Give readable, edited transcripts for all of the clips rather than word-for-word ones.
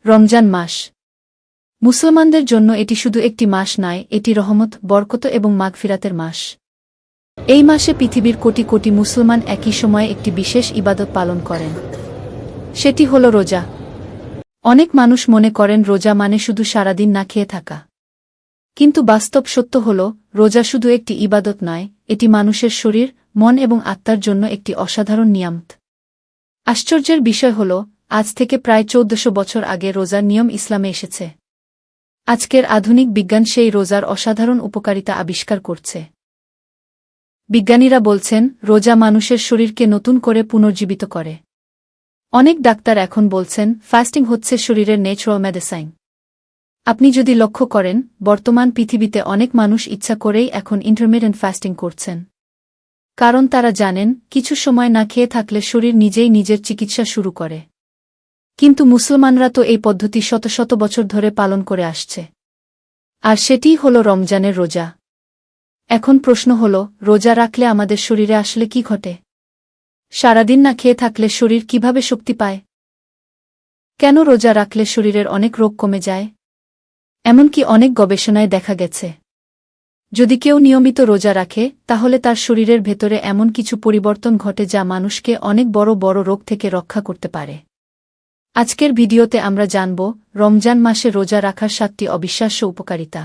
রমজান মাস মুসলমানদের জন্য এটি শুধু একটি মাস নয়, এটি রহমত, বরকত এবং মাগফিরাতের মাস। এই মাসে পৃথিবীর কোটি কোটি মুসলমান একই সময়ে একটি বিশেষ ইবাদত পালন করেন, সেটি হল রোজা। অনেক মানুষ মনে করেন রোজা মানে শুধু সারাদিন না খেয়ে থাকা, কিন্তু বাস্তব সত্য হল রোজা শুধু একটি ইবাদত নয়, এটি মানুষের শরীর, মন এবং আত্মার জন্য একটি অসাধারণ নিয়ামত। আশ্চর্যের বিষয় হল আজ থেকে প্রায় 1400 বছর আগে রোজার নিয়ম ইসলামে এসেছে। আজকের আধুনিক বিজ্ঞান সেই রোজার অসাধারণ উপকারিতা আবিষ্কার করছে। বিজ্ঞানীরা বলছেন রোজা মানুষের শরীরকে নতুন করে পুনর্জীবিত করে। অনেক ডাক্তার এখন বলছেন ফাস্টিং হচ্ছে শরীরের ন্যাচারাল মেডিসিন। আপনি যদি লক্ষ্য করেন, বর্তমান পৃথিবীতে অনেক মানুষ ইচ্ছা করেই এখন ইন্টারমিটেন্ট ফাস্টিং করছেন, কারণ তারা জানেন কিছু সময় না খেয়ে থাকলে শরীর নিজেই নিজের চিকিৎসা শুরু করে। কিন্তু মুসলমানরা তো এই পদ্ধতি শত শত বছর ধরে পালন করে আসছে, আর সেটিই হল রমজানের রোজা। এখন প্রশ্ন হল, রোজা রাখলে আমাদের শরীরে আসলে কি ঘটে? সারাদিন না খেয়ে থাকলে শরীর কিভাবে শক্তি পায়? কেন রোজা রাখলে শরীরের অনেক রোগ কমে যায়? এমনকি অনেক গবেষণায় দেখা গেছে যদি কেউ নিয়মিত রোজা রাখে, তাহলে তার শরীরের ভেতরে এমন কিছু পরিবর্তন ঘটে যা মানুষকে অনেক বড় বড় রোগ থেকে রক্ষা করতে পারে। আজকের ভিডিওতে আমরা জানব রমজান মাসে রোজা রাখার 7টি অবিশ্বাস্য উপকারিতা।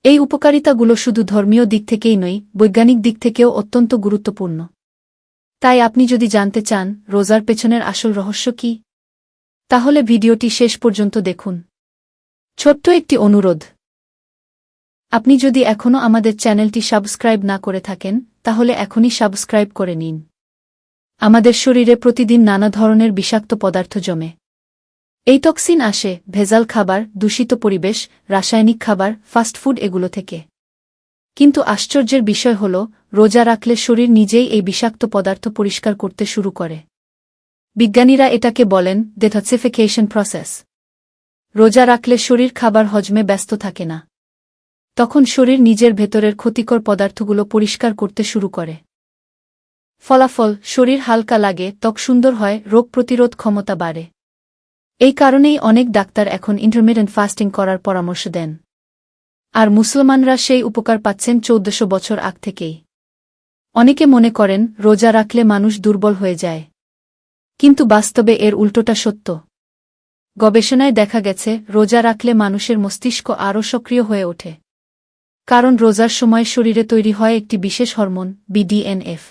এই উপকারিতাগুলো শুধু ধর্মীয় দিক থেকেই নয়, বৈজ্ঞানিক দিক থেকেও অত্যন্ত গুরুত্বপূর্ণ। তাই আপনি যদি জানতে চান রোজার পেছনের আসল রহস্য কি, তাহলে ভিডিওটি শেষ পর্যন্ত দেখুন। ছোট্ট একটি অনুরোধ, আপনি যদি এখনও আমাদের চ্যানেলটি সাবস্ক্রাইব না করে থাকেন, তাহলে এখনই সাবস্ক্রাইব করে নিন। আমাদের শরীরে প্রতিদিন নানা ধরনের বিষাক্ত পদার্থ জমে। এই টক্সিন আসে ভেজাল খাবার, দূষিত পরিবেশ, রাসায়নিক খাবার, ফাস্টফুড এগুলো থেকে। কিন্তু আশ্চর্যের বিষয় হল রোজা রাখলে শরীর নিজেই এই বিষাক্ত পদার্থ পরিষ্কার করতে শুরু করে। বিজ্ঞানীরা এটাকে বলেন ডিটক্সিফিকেশন প্রসেস। রোজা রাখলে শরীর খাবার হজমে ব্যস্ত থাকে না, তখন শরীর নিজের ভেতরের ক্ষতিকর পদার্থগুলো পরিষ্কার করতে শুরু করে। ফলাফল, শরীর হালকা লাগে, ত্বক সুন্দর হয়, রোগ প্রতিরোধ ক্ষমতা বাড়ে। এই কারণেই অনেক ডাক্তার এখন ইন্টারমিটেন্ট ফাস্টিং করার পরামর্শ দেন। আর মুসলমানরা সেই উপকার পাচ্ছেন 1400 বছর আগ থেকেই। অনেকে মনে করেন রোজা রাখলে মানুষ দুর্বল হয়ে যায়, কিন্তু বাস্তবে এর উল্টোটা সত্য। গবেষণায় দেখা গেছে রোজা রাখলে মানুষের মস্তিষ্ক আরও সক্রিয় হয়ে ওঠে, কারণ রোজার সময় শরীরে তৈরি হয় একটি বিশেষ হরমোন BDNF।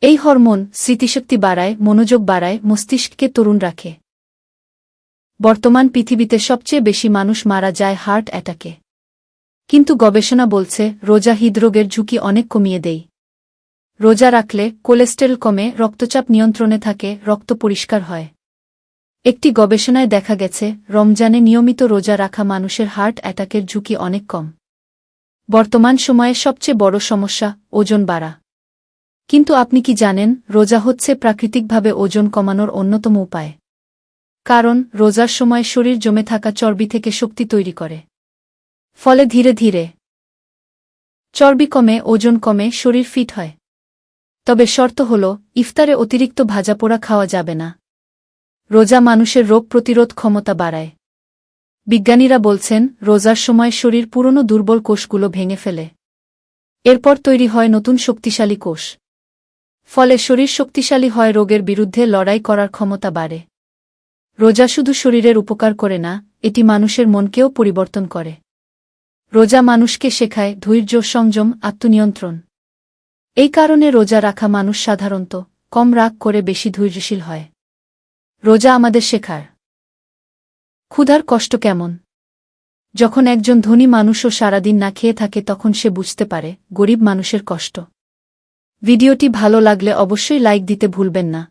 এই হরমোন স্মৃতিশক্তি বাড়ায়, মনোযোগ বাড়ায়, মস্তিষ্ককে তরুণ রাখে। বর্তমান পৃথিবীতে সবচেয়ে বেশি মানুষ মারা যায় হার্ট অ্যাটাকে, কিন্তু গবেষণা বলছে রোজা হৃদরোগের ঝুঁকি অনেক কমিয়ে দেয়। রোজা রাখলে কোলেস্টেরল কমে, রক্তচাপ নিয়ন্ত্রণে থাকে, রক্ত পরিষ্কার হয়। একটি গবেষণায় দেখা গেছে রমজানে নিয়মিত রোজা রাখা মানুষের হার্ট অ্যাটাকের ঝুঁকি অনেক কম। বর্তমান সময়ে সবচেয়ে বড় সমস্যা ওজন বাড়া। কিন্তু আপনি কি জানেন রোজা হচ্ছে প্রাকৃতিকভাবে ওজন কমানোর অন্যতম উপায়? কারণ রোজার সময় শরীর জমে থাকা চর্বি থেকে শক্তি তৈরি করে। ফলে ধীরে ধীরে চর্বি কমে, ওজন কমে, শরীর ফিট হয়। তবে শর্ত হল ইফতারে অতিরিক্ত ভাজাপোড়া খাওয়া যাবে না। রোজা মানুষের রোগ প্রতিরোধ ক্ষমতা বাড়ায়। বিজ্ঞানীরা বলছেন রোজার সময় শরীর পুরনো দুর্বল কোষগুলো ভেঙে ফেলে। এরপর তৈরি হয় নতুন শক্তিশালী কোষ। ফলে শরীর শক্তিশালী হয়, রোগের বিরুদ্ধে লড়াই করার ক্ষমতা বাড়ে। রোজা শুধু শরীরের উপকার করে না, এটি মানুষের মনকেও পরিবর্তন করে। রোজা মানুষকে শেখায় ধৈর্য, সংযম, আত্মনিয়ন্ত্রণ। এই কারণে রোজা রাখা মানুষ সাধারণত কম রাগ করে বেশি ধৈর্যশীল হয়। রোজা আমাদের শেখার ক্ষুধার কষ্ট কেমন। যখন একজন ধনী মানুষও সারাদিন না খেয়ে থাকে, তখন সে বুঝতে পারে গরিব মানুষের কষ্ট। ভিডিওটি ভালো লাগলে অবশ্যই লাইক দিতে ভুলবেন না।